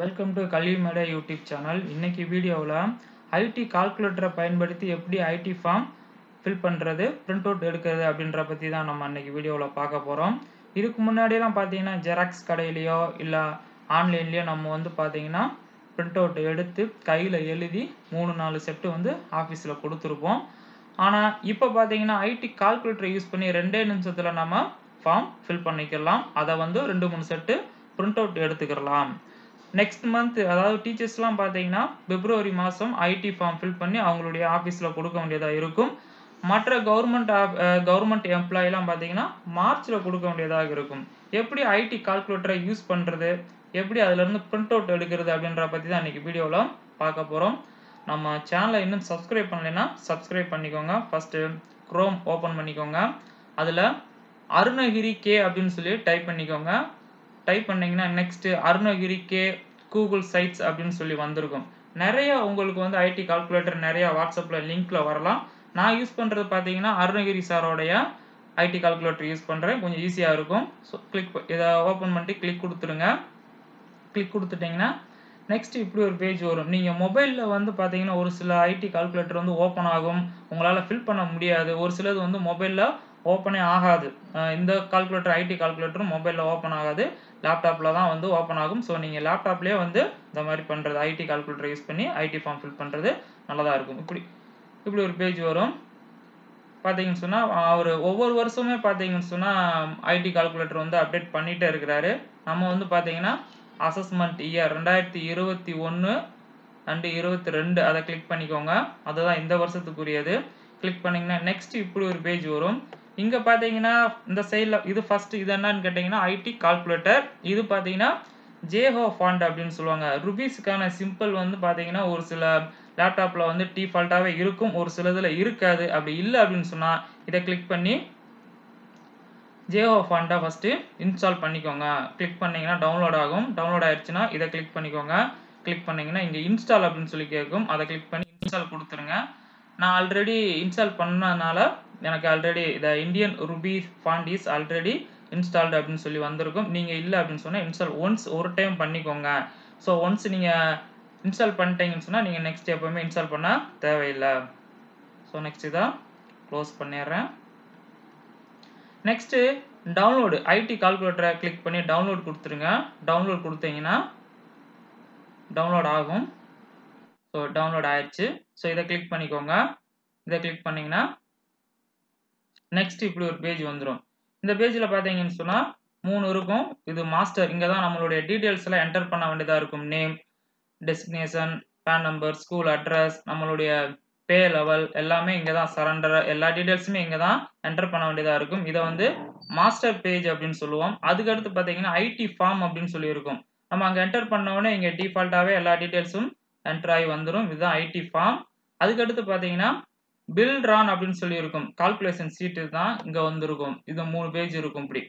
Welcome to கல்வி மேடை YouTube channel. இன்னைக்கு வீடியோவில் ஐடி கால்குலேட்டரை பயன்படுத்தி எப்படி ஐடி ஃபார்ம் ஃபில் பண்ணுறது, பிரிண்ட் அவுட் எடுக்கிறது அப்படின்ற பற்றி தான் நம்ம அன்னைக்கு வீடியோவில் பார்க்க போகிறோம். இதுக்கு முன்னாடியெல்லாம் பார்த்தீங்கன்னா ஜெராக்ஸ் கடையிலையோ இல்லை ஆன்லைன்லேயோ நம்ம பார்த்தீங்கன்னா பிரிண்ட் அவுட் எடுத்து கையில் எழுதி 3-4 செட்டு ஆஃபீஸில் கொடுத்துருப்போம். ஆனால் இப்போ பார்த்தீங்கன்னா ஐடி கால்குலேட்டரை யூஸ் பண்ணி 2 நிமிஷத்தில் நம்ம ஃபார்ம் ஃபில் பண்ணிக்கலாம். அதை 2-3 செட்டு பிரிண்ட் அவுட் எடுத்துக்கலாம். நெக்ஸ்ட் மந்த் அதாவது டீச்சர்ஸ்லாம் பார்த்தீங்கன்னா பிப்ரவரி மாதம் ஐடி ஃபார்ம் ஃபில் பண்ணி அவங்களுடைய ஆஃபீஸில் கொடுக்க வேண்டியதாக இருக்கும். மற்ற கவர்மெண்ட் எம்ப்ளாயிலாம் பார்த்தீங்கன்னா மார்ச்சில் கொடுக்க வேண்டியதாக இருக்கும். எப்படி ஐடி கால்குலேட்டரை யூஸ் பண்ணுறது, எப்படி அதிலேருந்து பிரிண்ட் அவுட் எடுக்கிறது அப்படின்ற பற்றி தான் இன்றைக்கி வீடியோவில் பார்க்க போகிறோம். நம்ம சேனலை இன்னும் சப்ஸ்கிரைப் பண்ணலைன்னா சப்ஸ்கிரைப் பண்ணிக்கோங்க. ஃபஸ்ட்டு க்ரோம் ஓப்பன் பண்ணிக்கோங்க. அதில் அருணகிரி கே அப்படின்னு சொல்லி டைப் பண்ணிக்கோங்க. டைப் பண்ணிங்கன்னா next Arunagiri K Google sites அப்படின்னு சொல்லி வந்திருக்கும். நிறைய உங்களுக்கு ஐடி கால்குலேட்டர் நிறையா வாட்ஸ்அப்பில் லிங்க்கில் வரலாம். நான் யூஸ் பண்ணுறது பார்த்தீங்கன்னா அருணகிரி சாரோடைய ஐடி கால்குலேட்டர் யூஸ் பண்ணுறேன். கொஞ்சம் ஈஸியாக இருக்கும். ஸோ இதை ஓப்பன் பண்ணிட்டு கிளிக் கொடுத்துருங்க. கிளிக் கொடுத்துட்டிங்கன்னா நெக்ஸ்ட் இப்படி ஒரு பேஜ் வரும். நீங்கள் மொபைலில் பார்த்தீங்கன்னா ஒரு சில ஐடி கால்குலேட்டர் ஓப்பன் ஆகும், உங்களால் ஃபில் பண்ண முடியாது. ஒரு சிலது மொபைலில் ஓப்பனே ஆகாது. இந்த கால்குலேட்டர் ஐடி கால்குலேட்டரும் மொபைலில் ஓப்பன் ஆகாது, லேப்டாப்பில் தான் ஓப்பன் ஆகும். ஸோ நீங்கள் லேப்டாப்லேயே இந்த மாதிரி பண்ணுறது, ஐடி கால்குலேட்டர் யூஸ் பண்ணி ஐடி ஃபார்ம் ஃபில் பண்ணுறது நல்லதாக இருக்கும். இப்படி ஒரு பேஜ் வரும். பார்த்தீங்கன்னு சொன்னால் அவர் ஒவ்வொரு வருஷமே பார்த்தீங்கன்னு சொன்னால் ஐடி கால்குலேட்டர் அப்டேட் பண்ணிகிட்டே இருக்கிறாரு. நம்ம பார்த்தீங்கன்னா அசஸ்மெண்ட் இயர் 2021 அண்டு 22 அதை கிளிக் பண்ணிக்கோங்க. அதுதான் இந்த வருஷத்துக்குரியது. கிளிக் பண்ணிங்கன்னா நெக்ஸ்ட் இப்படி ஒரு பேஜ் வரும். இங்கே பார்த்தீங்கன்னா இந்த சைடில் இது ஃபஸ்ட்டு இது என்னன்னு கேட்டிங்கன்னா ஐடி கால்குலேட்டர். இது பார்த்தீங்கன்னா ஜேஹோ ஃபாண்ட் அப்படின்னு சொல்லுவாங்க. ருபீஸுக்கான சிம்பிள் பார்த்தீங்கன்னா ஒரு சில லேப்டாப்பில் டிஃபால்ட்டாகவே இருக்கும், ஒரு சிலதில் இருக்காது. அப்படி இல்லை அப்படின்னு சொன்னால் இதை கிளிக் பண்ணி ஜேஹோ ஃபாண்ட்டை ஃபஸ்ட்டு இன்ஸ்டால் பண்ணிக்கோங்க. கிளிக் பண்ணிங்கன்னா டவுன்லோட் ஆகும். டவுன்லோட் ஆயிடுச்சுன்னா இதை கிளிக் பண்ணிக்கோங்க. கிளிக் பண்ணிங்கன்னா இங்கே இன்ஸ்டால் அப்படின்னு சொல்லி கேட்கும். அதை கிளிக் பண்ணி இன்ஸ்டால் கொடுத்துருங்க. நான் ஆல்ரெடி இன்ஸ்டால் பண்ணதுனால எனக்கு already the Indian rupee font is already installed அப்படின்னு சொல்லி வந்திருக்கும். நீங்கள் இல்லை அப்படின்னு சொன்னால் இன்ஸ்டால் ஒன்ஸ் ஒரு டைம் பண்ணிக்கோங்க. ஸோ ஒன்ஸ் நீங்கள் இன்ஸ்டால் பண்ணிட்டீங்கன்னு சொன்னால் நீங்கள் நெக்ஸ்ட் எப்போவுமே இன்ஸ்டால் பண்ண தேவையில்லை. ஸோ நெக்ஸ்ட் இதை க்ளோஸ் பண்ணிடுறேன். நெக்ஸ்ட்டு டவுன்லோடு ஐடி கால்குலேட்டரை கிளிக் பண்ணி டவுன்லோட் கொடுத்துருங்க. டவுன்லோட் கொடுத்தீங்கன்னா டவுன்லோட் ஆகும். ஸோ டவுன்லோட் ஆயிடுச்சு. ஸோ இதை கிளிக் பண்ணிக்கோங்க. இதை கிளிக் பண்ணிங்கன்னா நெக்ஸ்ட் இப்படி ஒரு பேஜ் வந்துடும். இந்த பேஜில் பார்த்தீங்கன்னு சொன்னால் 3 இருக்கும். இது மாஸ்டர். இங்கே தான் நம்மளுடைய டீட்டெயில்ஸ் எல்லாம் என்டர் பண்ண வேண்டியதாக இருக்கும். Name, destination, PAN number, school address, நம்மளுடைய பே லெவல் எல்லாமே இங்கே தான். சரண்டர் எல்லா டீட்டெயில்ஸுமே இங்கே தான் என்டர் பண்ண வேண்டியதாக இருக்கும். இதை மாஸ்டர் பேஜ் அப்படின்னு சொல்லுவோம். அதுக்கடுத்து பார்த்தீங்கன்னா ஐடி ஃபார்ம் அப்படின்னு சொல்லி இருக்கும். நம்ம அங்கே என்டர் பண்ணோடனே இங்கே டிஃபால்ட்டாகவே எல்லா டீட்டெயில்ஸும் என்டர் ஆகி வந்துடும். இதுதான் ஐடி ஃபார்ம். அதுக்கடுத்து பார்த்தீங்கன்னா பில் ட்ரான் அப்படின்னு சொல்லி இருக்கும். கால்குலேஷன் சீட்டு தான் இங்கே வந்திருக்கும். இது 3 பேஜ் இருக்கும். இப்படி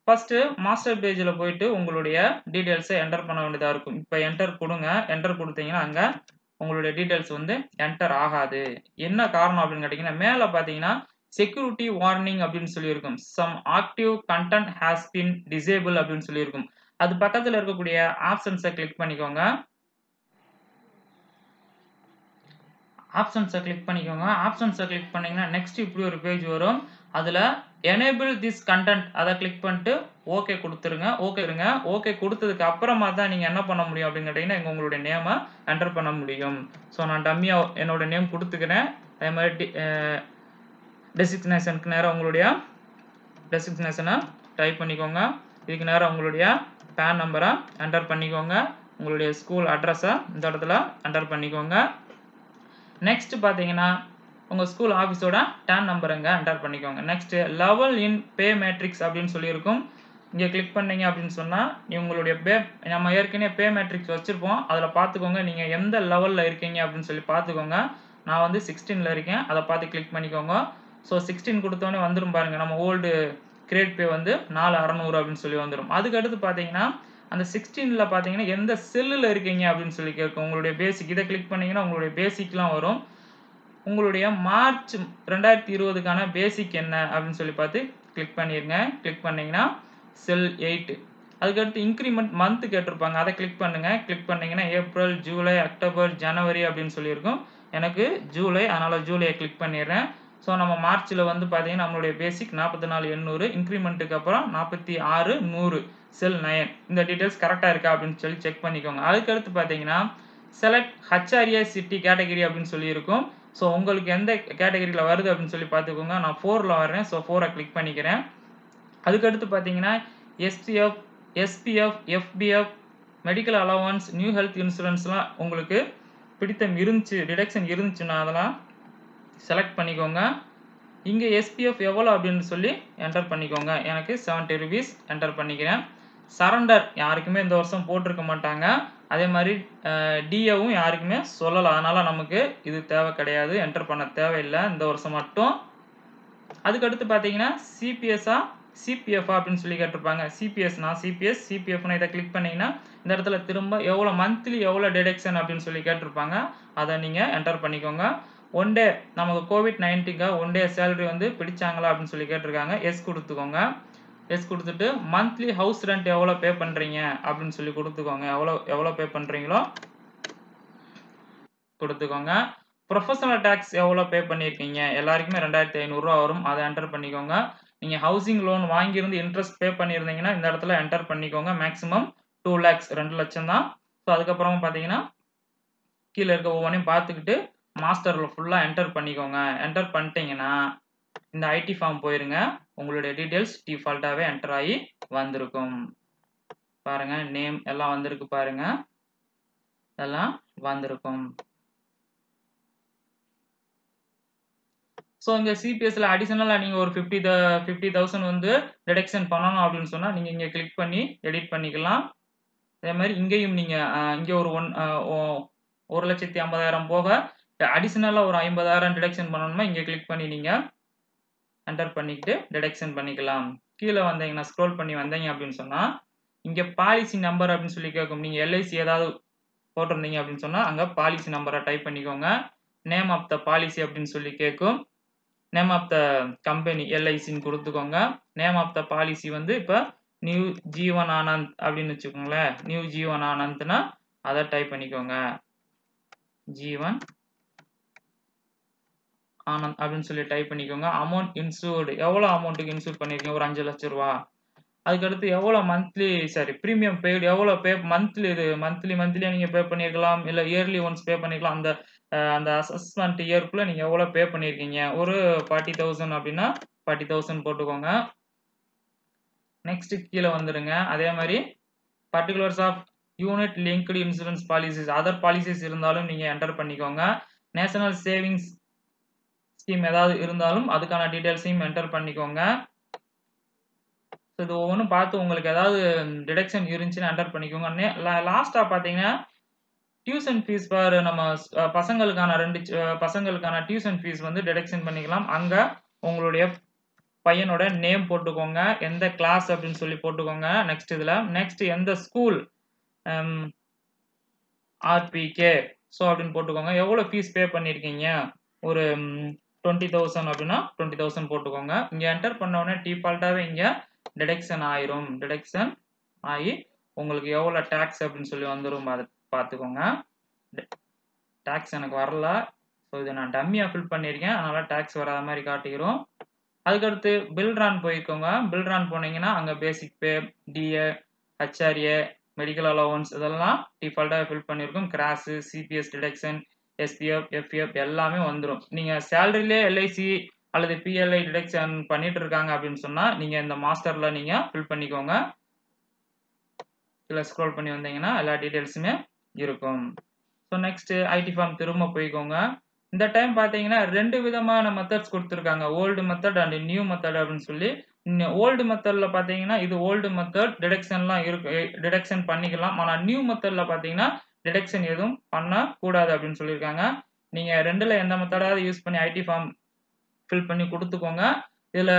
ஃபஸ்ட்டு மாஸ்டர் பேஜில் போயிட்டு உங்களுடைய டீட்டெயில்ஸை என்டர் பண்ண வேண்டியதாக இருக்கும். இப்போ என்டர் கொடுங்க. என்டர் கொடுத்தீங்கன்னா அங்கே உங்களுடைய டீட்டெயில்ஸ் என்டர் ஆகாது. என்ன காரணம் அப்படின்னு கேட்டிங்கன்னா மேலே பார்த்தீங்கன்னா செக்யூரிட்டி வார்னிங் அப்படின்னு சொல்லியிருக்கும். Some active content has been disable அப்படின்னு சொல்லியிருக்கும். அது பக்கத்தில் இருக்கக்கூடிய ஆப்ஷன்ஸை கிளிக் பண்ணிக்கோங்க. ஆப்ஷன்ஸை கிளிக் பண்ணிக்கோங்க. ஆப்ஷன்ஸை கிளிக் பண்ணிங்கன்னா நெக்ஸ்ட் இப்படி ஒரு பேஜ் வரும். அதில் எனேபிள் திஸ் கண்டென்ட் அதை கிளிக் பண்ணிட்டு ஓகே கொடுத்துருங்க. ஓகே கொடுத்ததுக்கு அப்புறமா தான் நீங்கள் என்ன பண்ண முடியும் அப்படின்னு கேட்டிங்கன்னா இங்கே உங்களுடைய நேமை என்டர் பண்ண முடியும். ஸோ நான் டம்மியாக என்னோடய நேம் கொடுத்துக்கிறேன். அதே மாதிரி டெசிக்னேஷனுக்கு நேரம் உங்களுடைய டெசிக்னேஷனை டைப் பண்ணிக்கோங்க. இதுக்கு நேரம் உங்களுடைய பேன் நம்பரை என்டர் பண்ணிக்கோங்க. உங்களுடைய ஸ்கூல் அட்ரஸை இந்த இடத்துல என்டர் பண்ணிக்கோங்க. நெக்ஸ்ட் பார்த்தீங்கன்னா உங்கள் ஸ்கூல் ஆஃபீஸோட டேன் நம்பர் இங்கே என்டர் பண்ணிக்கோங்க. Next level in pay matrix அப்படின்னு சொல்லியிருக்கும். இங்கே கிளிக் பண்ணீங்க அப்படின்னு சொன்னால் உங்களுடைய நம்ம ஏற்கனவே பே மேட்ரிக்ஸ் வச்சுருப்போம். அதில் பார்த்துக்கோங்க நீங்கள் எந்த லெவலில் இருக்கீங்க அப்படின்னு சொல்லி பார்த்துக்கோங்க. நான் 16ல் இருக்கேன். அதை பார்த்து கிளிக் பண்ணிக்கோங்க. ஸோ 16 கொடுத்தோன்னே வந்துடும் பாருங்கள். நம்ம ஓல்டு கிரேட் பே 4600 அப்படின்னு சொல்லி வந்துடும். அதுக்கடுத்து பார்த்தீங்கன்னா அந்த 16ல் பார்த்தீங்கன்னா எந்த செல்லில் இருக்கீங்க அப்படின்னு சொல்லி கேட்கும். உங்களுடைய பேசிக் இதை கிளிக் பண்ணிங்கன்னா உங்களுடைய பேசிக்லாம் வரும். உங்களுடைய மார்ச் 2020க்கான பேசிக் என்ன அப்படின்னு சொல்லி பார்த்து கிளிக் பண்ணிடுங்க. கிளிக் பண்ணிங்கன்னா செல் 8. அதுக்கடுத்து இன்க்ரிமெண்ட் மந்த் கேட்டிருப்பாங்க. அதை கிளிக் பண்ணுங்க. கிளிக் பண்ணீங்கன்னா ஏப்ரல், ஜூலை, அக்டோபர், ஜனவரி அப்படின்னு சொல்லியிருக்கும். எனக்கு ஜூலை, அதனால ஜூலையை கிளிக் பண்ணிடுறேன். ஸோ நம்ம மார்ச்சில் வந்து பார்த்தீங்கன்னா நம்மளுடைய பேசிக் 44,800, இன்க்ரிமெண்ட்டுக்கு அப்புறம் 46,100, செல் 9. இந்த டீட்டெயில்ஸ் கரெக்டாக இருக்கா அப்படின்னு சொல்லி செக் பண்ணிக்கோங்க. அதுக்கடுத்து பார்த்தீங்கன்னா செலக்ட் ஹச்ஆர்ஏ சிட்டி கேட்டகரி அப்படின்னு சொல்லியிருக்கும். ஸோ உங்களுக்கு எந்த கேட்டகரியில் வருது அப்படின்னு சொல்லி பார்த்துக்கோங்க. நான் 4ல் வர்றேன். ஸோ 4ஐ கிளிக் பண்ணிக்கிறேன். அதுக்கடுத்து பார்த்தீங்கன்னா SPF, SPF, EPF, medical allowance, new health இன்சூரன்ஸ்லாம் உங்களுக்கு பிடித்தம் இருந்துச்சு, டிடக்ஷன் இருந்துச்சுன்னா அதெல்லாம் செலக்ட் பண்ணிக்கோங்க. இங்கே எஸ்பிஎஃப் எவ்வளோ அப்படின்னு சொல்லி என்டர் பண்ணிக்கோங்க. எனக்கு 70 rupees என்டர் பண்ணிக்கிறேன். சரண்டர் யாருக்குமே இந்த வருஷம் போட்டிருக்க மாட்டாங்க. அதே மாதிரி டிஏவும் யாருக்குமே சொல்லலை. அதனால் நமக்கு இது தேவை கிடையாது, என்டர் பண்ண தேவையில்லை இந்த வருஷம் மட்டும். அதுக்கடுத்து பார்த்தீங்கன்னா சிபிஎஸ்ஸா சிபிஎஃப் அப்படின்னு சொல்லி கேட்டிருப்பாங்க. சிபிஎஸ்னா சிபிஎஸ், சிபிஎஃப்னு இதை கிளிக் பண்ணிங்கன்னா இந்த இடத்துல திரும்ப எவ்வளோ மந்த்லி எவ்வளோ டிடக்ஷன் அப்படின்னு சொல்லி கேட்டிருப்பாங்க. அதை நீங்கள் என்டர் பண்ணிக்கோங்க. ஒன் டே நமக்கு COVID-19 ஒன் டே சேலரி வந்து பிடிச்சாங்களா அப்படின்னு சொல்லி கேட்டிருக்காங்க. எஸ் கொடுத்துக்கோங்க. எஸ் கொடுத்துட்டு மந்த்லி ஹவுஸ் ரெண்ட் எவ்வளோ பே பண்ணுறீங்க அப்படின்னு சொல்லி கொடுத்துக்கோங்க. எவ்வளோ பே பண்ணுறீங்களோ கொடுத்துக்கோங்க. ப்ரொஃபஷனல் டேக்ஸ் எவ்வளோ பே பண்ணியிருக்கீங்க, எல்லாருக்குமே 2,500 வரும். அதை என்டர் பண்ணிக்கோங்க. நீங்கள் ஹவுசிங் லோன் வாங்கியிருந்து இன்ட்ரெஸ்ட் பே பண்ணியிருந்தீங்கன்னா இந்த இடத்துல என்டர் பண்ணிக்கோங்க. மேக்ஸிமம் 2 lakhs, 2 லட்சம் தான். ஸோ அதுக்கப்புறமா பார்த்தீங்கன்னா கீழே இருக்க ஒவ்வொன்றையும் பார்த்துக்கிட்டு மாஸ்டரில் ஃபுல்லாக என்டர் பண்ணிக்கோங்க. என்டர் பண்ணிட்டீங்கன்னா இந்த ஐடி ஃபார்ம் போயிருங்க. உங்களுடைய டீட்டெயில்ஸ் டிஃபால்ட்டாகவே என்டர் ஆகி வந்திருக்கும். பாருங்க, நேம் எல்லாம் வந்திருக்கு பாருங்க, எல்லாம் வந்திருக்கும். ஸோ இங்கே சிபிஎஸ்ல அடிஷனலாக நீங்கள் ஒரு 50,000 வந்து டிடக்ஷன் பண்ணணும் அப்படின்னு சொன்னால் நீங்கள் இங்கே கிளிக் பண்ணி எடிட் பண்ணிக்கலாம். அதே மாதிரி இங்கேயும் நீங்கள் இங்கே ஒரு 1,50,000 போக அடிஷனலாக ஒரு 50,000 டிடக்ஷன் பண்ணணுமா இங்கே கிளிக் பண்ணி நீங்கள் என்டர் பண்ணிக்கிட்டு டிடக்ஷன் பண்ணிக்கலாம். கீழே வந்தீங்கன்னா ஸ்க்ரோல் பண்ணி வந்தீங்க அப்படின்னு சொன்னால் இங்கே பாலிசி நம்பர் அப்படின்னு சொல்லி கேட்கும். நீங்கள் எல்ஐசி ஏதாவது போட்டிருந்தீங்க அப்படின்னு சொன்னால் அங்கே பாலிசி நம்பரை டைப் பண்ணிக்கோங்க. நேம் ஆஃப் த பாலிசி அப்படின்னு சொல்லி கேட்கும். நேம் ஆஃப் த கம்பெனி எல்ஐசின்னு கொடுத்துக்கோங்க. நேம் ஆஃப் த பாலிசி வந்து இப்போ நியூ ஜீவன் ஆனந்த் அப்படின்னு வச்சுக்கோங்களேன். நியூ ஜீவன் ஆனந்த்னா அதை டைப் பண்ணிக்கோங்க. ஜீவன் ஆனந்த் அப்படின்னு சொல்லி டைப் பண்ணிக்கோங்க. அமௌண்ட் இன்சூர்டு எவ்வளோ அமௌண்ட்டுக்கு இன்சூர் பண்ணியிருக்கீங்க, ஒரு 5 லட்சம் ரூபா. அதுக்கடுத்து எவ்வளோ மந்த்லி ப்ரீமியம் பெய்டு எவ்வளோ மந்த்லி, இது மந்த்லியாக நீங்கள் பே பண்ணியிருக்கலாம், இல்லை இயர்லி ஒன்ஸ் பே பண்ணிக்கலாம். அந்த அசஸ்மெண்ட் இயர்க்குள்ளே நீங்கள் எவ்வளோ பே பண்ணியிருக்கீங்க, ஒரு 40,000 அப்படின்னா 40,000 போட்டுக்கோங்க. நெக்ஸ்ட் கீழே வந்துடுங்க. அதே மாதிரி particulars of unit linked insurance policies, other policies இருந்தாலும் நீங்கள் என்டர் பண்ணிக்கோங்க. நேஷனல் சேவிங்ஸ் ஸ்கீம் ஏதாவது இருந்தாலும் அதுக்கான டீட்டெயில்ஸையும் என்டர் பண்ணிக்கோங்க. இது ஒவ்வொன்றும் பார்த்து உங்களுக்கு ஏதாவது டிடக்ஷன் இருந்துச்சுன்னு என்டர் பண்ணிக்கோங்க. லாஸ்ட்டாக பார்த்தீங்கன்னா டியூஷன் ஃபீஸ் பார் நம்ம பசங்களுக்கான 2 பசங்களுக்கான டியூஷன் ஃபீஸ் வந்து டிடக்ஷன் பண்ணிக்கலாம். அங்கே உங்களுடைய பையனோட நேம் போட்டுக்கோங்க, எந்த கிளாஸ் அப்படின்னு சொல்லி போட்டுக்கோங்க. நெக்ஸ்ட் எந்த ஸ்கூல், ஆர்பிகே ஸோ அப்படின்னு போட்டுக்கோங்க. எவ்வளோ ஃபீஸ் பே பண்ணியிருக்கீங்க, ஒரு 20,000 அப்படின்னா 20,000 போட்டுக்கோங்க. இங்கே என்டர் பண்ண உடனே டிஃபால்ட்டாகவே இங்கே டிடக்ஷன் ஆயிரும். டிடக்ஷன் ஆகி உங்களுக்கு எவ்வளோ டேக்ஸ் அப்படின்னு சொல்லி வந்துடும், அதை பார்த்துக்கோங்க. டேக்ஸ் எனக்கு வரல, ஸோ இதை நான் டம்மியாக ஃபில் பண்ணியிருக்கேன், அதனால் டேக்ஸ் வராத மாதிரி காட்டிக்கிறோம். அதுக்கடுத்து பில்ரான் போய்க்கோங்க. பில்ரான் போனீங்கன்னா அங்கே basic pay, DA, HRA, medical allowance இதெல்லாம் டிஃபால்ட்டாக ஃபில் பண்ணியிருக்கோம். Gross, CPS deduction, SPF, FF எல்லாமே வந்துடும். நீங்கள் சேலரியிலே எல்ஐசி அல்லது பிஎல்ஐ டிடக்ஷன் பண்ணிட்டு இருக்காங்க அப்படின்னு சொன்னால் நீங்கள் இந்த மாஸ்டரில் நீங்கள் ஃபில் பண்ணிக்கோங்க. இதில் ஸ்க்ரோல் பண்ணி வந்தீங்கன்னா எல்லா டீட்டெயில்ஸுமே இருக்கும். ஸோ நெக்ஸ்ட் ஐடி ஃபார்ம் திரும்ப போய்க்கோங்க. இந்த டைம் பார்த்தீங்கன்னா 2 விதமான மெத்தட்ஸ் கொடுத்துருக்காங்க, old method and new method அப்படின்னு சொல்லி. ஓல்டு மெத்தடில் பார்த்தீங்கன்னா இது ஓல்டு மெத்தட், டிடக்ஷன்லாம் இருக்கு, டிடக்ஷன் பண்ணிக்கலாம். ஆனால் நியூ மெத்தடில் பார்த்தீங்கன்னா டிடக்ஷன் எதுவும் பண்ணக்கூடாது அப்படின்னு சொல்லியிருக்காங்க. நீங்கள் 2ல் எந்த மெத்தடாவது யூஸ் பண்ணி ஐடி ஃபார்ம் ஃபில் பண்ணி கொடுத்துக்கோங்க. இதில்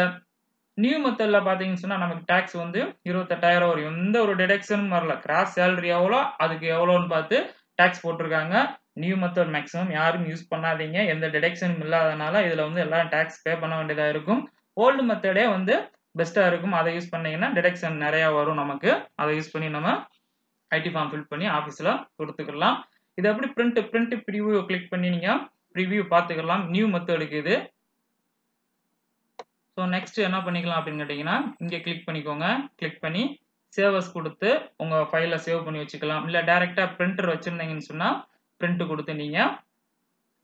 நியூ மெத்தடில் பார்த்தீங்கன்னு சொன்னால் நமக்கு டேக்ஸ் வந்து 28,000 வரும். எந்த ஒரு டிடக்ஷனும் வரல. கிராஸ் சேலரி எவ்வளோ அதுக்கு எவ்வளோன்னு பார்த்து டேக்ஸ் போட்டிருக்காங்க. நியூ மெத்தட் மேக்ஸிமம் யாரும் யூஸ் பண்ணாதீங்க, எந்த டிடக்ஷனும் இல்லாதனால இதில் வந்து எல்லாரும் டேக்ஸ் பே பண்ண வேண்டியதாக இருக்கும். ஓல்டு மெத்தடே வந்து பெஸ்ட்டாக இருக்கும். அதை யூஸ் பண்ணிங்கன்னா டிடெக்ஷன் நிறையா வரும் நமக்கு. அதை யூஸ் பண்ணி நம்ம ஐடி ஃபார்ம் ஃபில் பண்ணி ஆஃபீஸில் கொடுத்துக்கலாம். இது எப்படி பிரிண்ட் ப்ரிவியூ கிளிக் பண்ணி நீங்கள் ப்ரிவியூ பார்த்துக்கலாம். நியூ மெத்தடுக்கு இது. ஸோ நெக்ஸ்ட் என்ன பண்ணிக்கலாம் அப்படின்னு கேட்டிங்கன்னா, இங்கே கிளிக் பண்ணிக்கோங்க. கிளிக் பண்ணி சேவஸ் கொடுத்து உங்கள் ஃபைலை சேவ் பண்ணி வச்சுக்கலாம். இல்லை டேரெக்டாக பிரிண்டர் வச்சுருந்தீங்கன்னு சொன்னால் பிரிண்ட் கொடுத்து நீங்கள்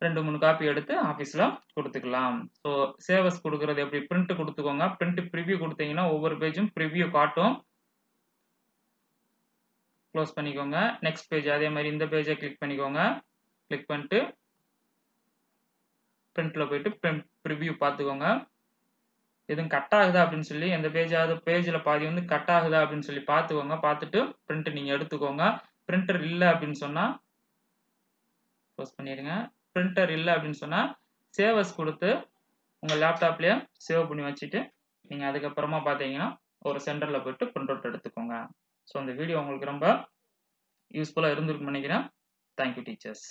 2-3 காப்பி எடுத்து ஆஃபீஸில் கொடுத்துக்கலாம். ஸோ சேவஸ் கொடுக்குறது எப்படி, பிரிண்ட் கொடுத்துக்கோங்க. பிரிண்ட் ப்ரிவியூ கொடுத்தீங்கன்னா ஒவ்வொரு பேஜும் ப்ரிவியூ காட்டும். க்ளோஸ் பண்ணிக்கோங்க. நெக்ஸ்ட் பேஜ் அதே மாதிரி இந்த பேஜை கிளிக் பண்ணிக்கோங்க. கிளிக் பண்ணிட்டு பிரிண்ட்டில் போயிட்டு ப்ரிவியூ பார்த்துக்கோங்க. எதுவும் கட் ஆகுதா அப்படின்னு சொல்லி எந்த பேஜில் பாதி வந்து கட் ஆகுதா அப்படின்னு சொல்லி பார்த்துக்கோங்க. பார்த்துட்டு பிரிண்ட் நீங்கள் எடுத்துக்கோங்க. பிரிண்டர் இல்லை அப்படின்னு சொன்னால் க்ளோஸ் பண்ணிடுங்க. பிரிண்டர் இல்லை அப்படின்னு சொன்னால் சேவஸ் கொடுத்து உங்கள் லேப்டாப்லேயே சேவ் பண்ணி வச்சுட்டு நீங்கள் அதுக்கப்புறமா பார்த்தீங்கன்னா ஒரு சென்டரில் போய்ட்டு பிரிண்ட் அவுட் எடுத்துக்கோங்க. ஸோ இந்த வீடியோ உங்களுக்கு ரொம்ப யூஸ்ஃபுல்லாக இருந்திருக்குன்னு நினைக்கிறேன். Thank you teachers.